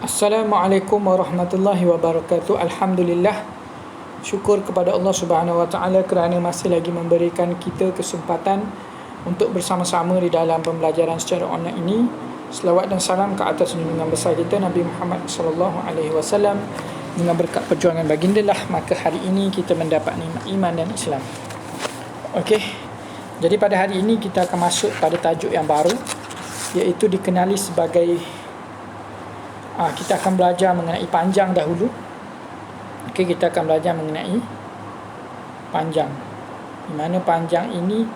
Assalamualaikum warahmatullahi wabarakatuh. Alhamdulillah, syukur kepada Allah Subhanahu Wa Taala kerana masih lagi memberikan kita kesempatan untuk bersama-sama di dalam pembelajaran secara online ini. Selawat dan salam ke atas junjungan besar kita Nabi Muhammad sallallahu alaihi wasallam. Dengan berkat perjuangan baginda lah, maka hari ini kita mendapat nikmat iman dan Islam. Okey. Jadi pada hari ini kita akan masuk pada tajuk yang baru, iaitu dikenali sebagai kita akan belajar mengenai panjang dahulu. Okey, kita akan belajar mengenai panjang. Di mana panjang ini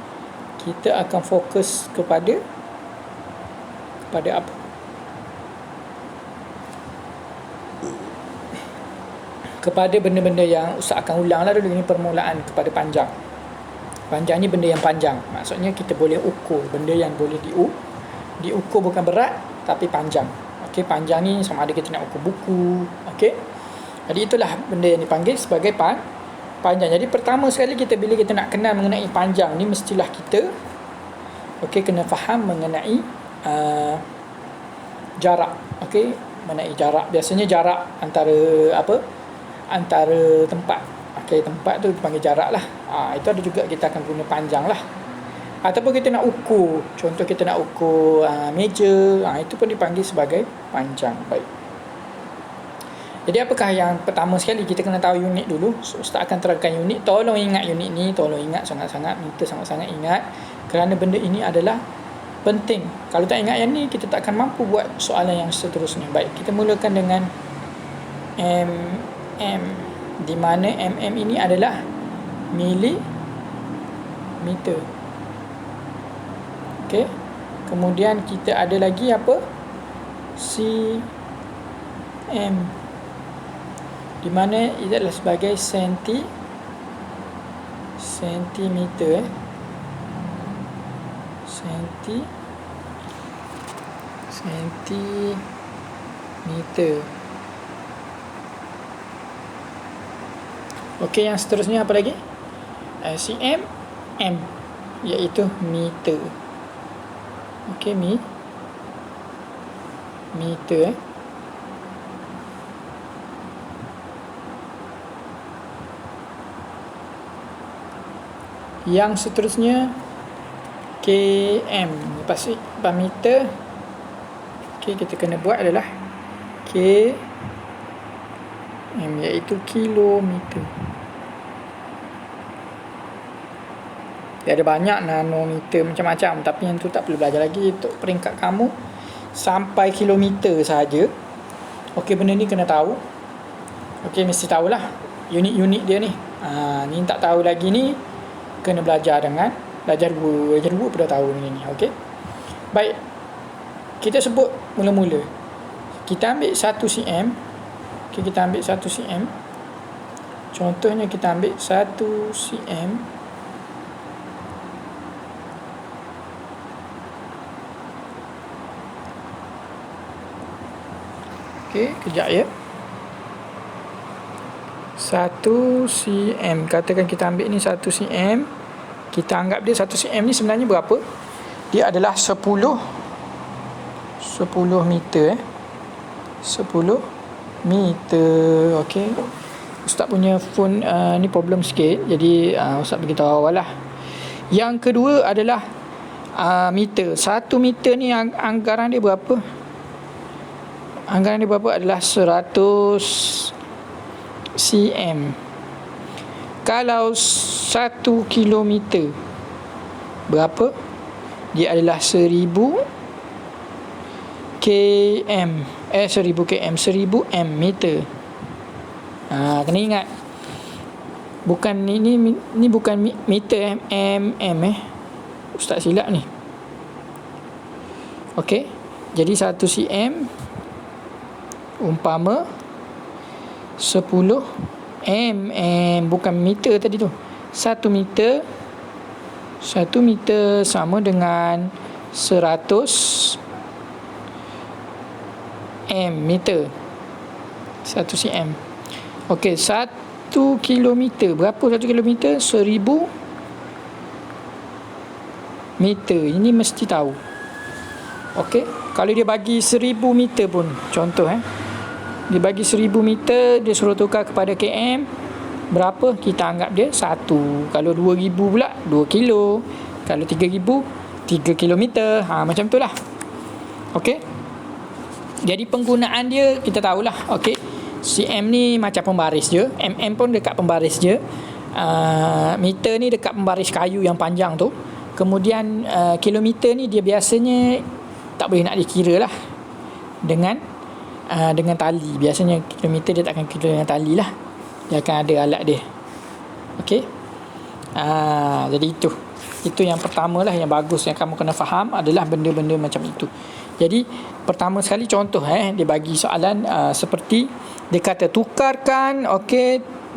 kita akan fokus kepada apa? Kepada benda-benda yang Ustaz akan ulang lah dulu. Ini permulaan kepada panjang. Panjang ni benda yang panjang. Maksudnya kita boleh ukur. Benda yang boleh diukur, bukan berat tapi panjang. Okey, panjang ni sama ada kita nak ukur buku. Okey. Jadi itulah benda yang dipanggil sebagai panjang. Jadi pertama sekali bila kita nak kenal mengenai panjang ni, mestilah kita kena faham mengenai jarak. Okey, mengenai jarak. Biasanya jarak antara tempat. Okey, tempat tu dipanggil jarak lah. Itu ada juga kita akan guna panjang lah. Ataupun kita nak ukur, contoh kita nak ukur meja, itu pun dipanggil sebagai panjang. Baik. Jadi apakah yang pertama sekali kita kena tahu unit dulu. Ustaz akan terangkan unit. Tolong ingat unit ni, tolong ingat sangat-sangat, minta sangat-sangat ingat, kerana benda ini adalah penting. Kalau tak ingat yang ni, kita tak akan mampu buat soalan yang seterusnya. Baik, kita mulakan dengan mm, di mana mm ini adalah milimeter. Okey. Kemudian kita ada lagi apa? cm, di mana ia adalah sebagai sentimeter. Sentimeter. Okey, yang seterusnya apa lagi? cm, m, iaitu meter. Okey, meter. Yang seterusnya km. Lepas meter, okey, kita kena buat adalah km, iaitu kilometer. Dia ada banyak nanometer macam-macam, tapi yang tu tak perlu belajar lagi. Untuk peringkat kamu sampai kilometer sahaja. Okey, benda ni kena tahu. Okey, mesti tahulah unit-unit dia ni. Ni tak tahu lagi ni, kena belajar dengan belajar dua pun dah tahu ni. Okey. Baik. Kita sebut mula-mula. Kita ambil 1 cm. Okey, kita ambil 1 cm. Contohnya kita ambil 1 cm. Okey, kejap ya. 1 cm. Katakan kita ambil ni 1 cm. Kita anggap dia 1 cm ni sebenarnya berapa? Dia adalah 10 meter. 10 meter. Okey. Ustaz punya phone ni problem sikit. Jadi Ustaz beritahu awal lah. Yang kedua adalah meter. 1 meter ni anggaran dia berapa? Anggaran dia berapa? Adalah 100 cm. Kalau 1 kilometer berapa? Dia adalah 1000 km. 1000 km, 1000 m meter. Kena ingat. Bukan ni bukan meter mm. Ustaz silap ni. Okey. Jadi 1 cm umpama 10 mm, bukan meter tadi tu. 1 meter sama dengan 100 m meter. 1 cm. Okey, 1 kilometer berapa? 1 kilometer 1000 meter. Ini mesti tahu. Okey, kalau dia bagi 1000 meter pun, contoh Dia bagi 1000 meter, dia suruh tukar kepada km. Berapa? Kita anggap dia 1. Kalau 2000 pula 2 kilo. Kalau 3000 3 kilometer. Macam tu lah. Okey. Jadi penggunaan dia kita tahulah. Okey. cm ni macam pembaris je. mm pun dekat pembaris je. Meter ni dekat pembaris kayu yang panjang tu. Kemudian kilometer ni dia biasanya tak boleh nak dikira lah dengan tali. Biasanya kilometer dia tak akan kira dengan tali lah. Dia akan ada alat dia. Okey. Jadi itu yang pertama lah, yang bagus yang kamu kena faham adalah benda-benda macam itu. Jadi pertama sekali contoh dia bagi soalan seperti dia kata tukarkan 12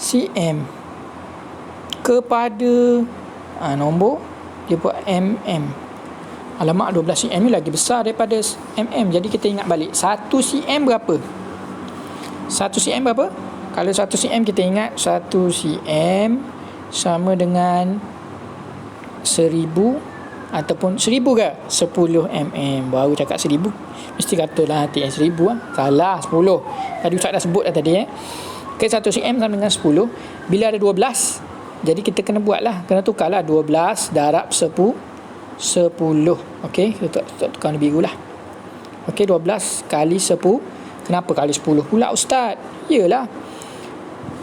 cm kepada nombor dia buat mm. Alamak, 12 cm ni lagi besar daripada mm. Jadi kita ingat balik 1 cm berapa? 1 cm berapa? Kalau 1 cm kita ingat 1 cm sama dengan 1000 ataupun 1000 ke? 10 mm. Baru cakap 1000 mesti katalah hati 1000 salah 10. Tadi Ustaz dah sebut dah tadi Okay, 1 cm sama dengan 10. Bila ada 12, jadi kita kena buat lah, kena tukarlah 12 darab 10. Okey, kita tukar warna biru lah. Okey, 12 kali 10. Kenapa kali 10 pula Ustaz? Yelah,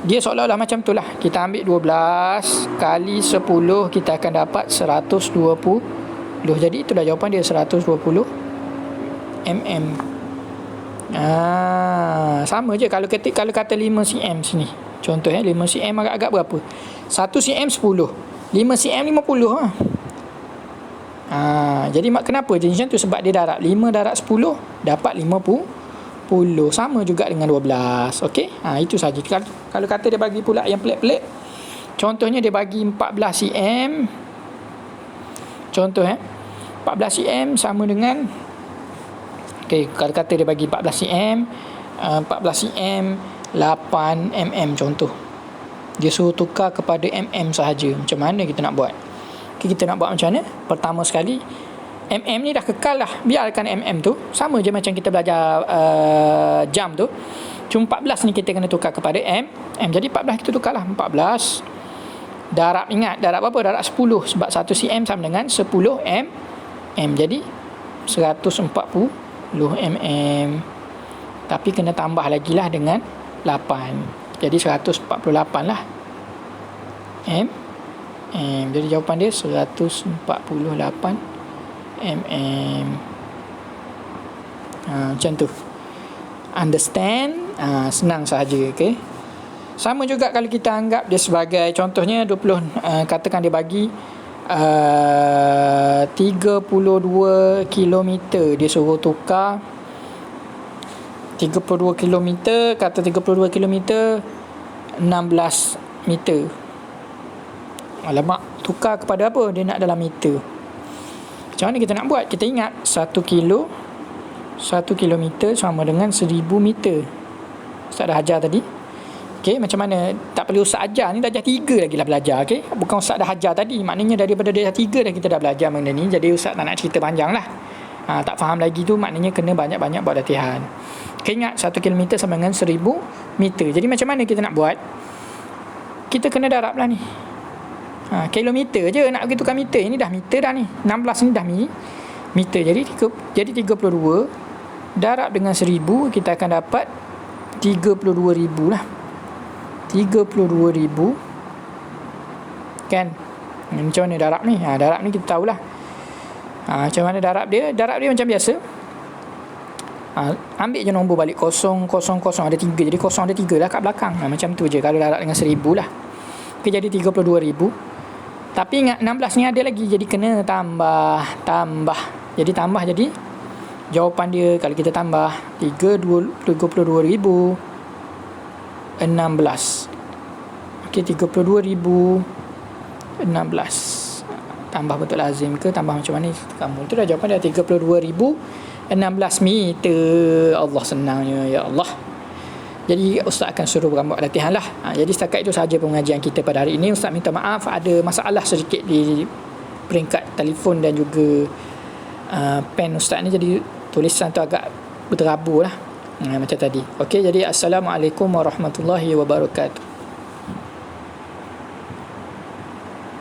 dia seolah-olah macam tu lah. Kita ambil 12 kali 10, kita akan dapat 120. Jadi itulah jawapan dia, 120 mm. Sama je kalau kata 5 cm sini. Contoh 5 cm agak-agak berapa? 1 cm 10, 5 cm 50 jadi kenapa jenis macam tu? Sebab dia darab 5 darab 10 dapat 50. Sama juga dengan 12. Okey, itu saja. Kalau kata dia bagi pula yang pelik-pelik, contohnya dia bagi 14 cm. Contoh 14 cm sama dengan, okey, kalau kata dia bagi 14 cm 14 cm 8 mm contoh. Dia suruh tukar kepada mm sahaja. Macam mana kita nak buat? Kita nak buat macam mana? Pertama sekali, mm ni dah kekal lah. Biarkan mm tu sama je macam kita belajar jam tu. Cuma 14 ni kita kena tukar kepada m. Jadi 14 kita tukar lah. 14 darab, ingat darab apa? Darab 10. Sebab 1 cm sama dengan 10 mm. Jadi 140 mm. Tapi kena tambah lagi lah dengan 8. Jadi 148 lah m. Jadi jawapan dia 148 mm. Macam tu. Understand? Senang sahaja. Okay. Sama juga kalau kita anggap dia sebagai, contohnya 20, katakan dia bagi 32 km. Dia suruh tukar 32 km. Kata 32 km 16 meter. Alamak, tukar kepada apa? Dia nak dalam meter. Macam mana kita nak buat? Kita ingat 1 kilometer sama dengan 1000 meter. Ustaz dah ajar tadi. Okey, macam mana? Tak perlu Ustaz ajar ni, darjah 3 lagi lah belajar. Okey, bukan Ustaz dah ajar tadi. Maknanya daripada darjah 3 dah kita dah belajar benda ni. Jadi Ustaz tak nak cerita panjang lah. Tak faham lagi tu, maknanya kena banyak-banyak buat latihan. Okay, ingat 1 kilometer sama dengan 1000 meter. Jadi macam mana kita nak buat? Kita kena darab lah ni. Kilometer je nak pergi tukar meter. Ini dah meter dah ni. 16 ni dah meter. Jadi 32 darab dengan 1000, kita akan dapat 32,000 lah. 32,000 kan. Macam mana darab ni? Darab ni kita tahulah. Macam mana darab dia? Darab dia macam biasa. Ambil je nombor balik 0, 0, 0 ada 3. Jadi 0 ada 3 lah kat belakang. Macam tu je kalau darab dengan 1000 lah. Okay, jadi 32,000. Tapi ingat 16 ni ada lagi. Jadi kena tambah. Jadi tambah, jadi jawapan dia kalau kita tambah 32,016. Okay, 32,016. Tambah betul lazim ke? Tambah macam mana? Kamu tu dah jawapan dia 32,016 meter. Allah, senangnya ya Allah. Jadi Ustaz akan suruh buat latihan lah. Jadi setakat itu sahaja pengajian kita pada hari ini. Ustaz minta maaf ada masalah sedikit di peringkat telefon dan juga pen Ustaz ni. Jadi tulisan tu agak berterabur lah. Macam tadi. Okey, jadi Assalamualaikum warahmatullahi wabarakatuh.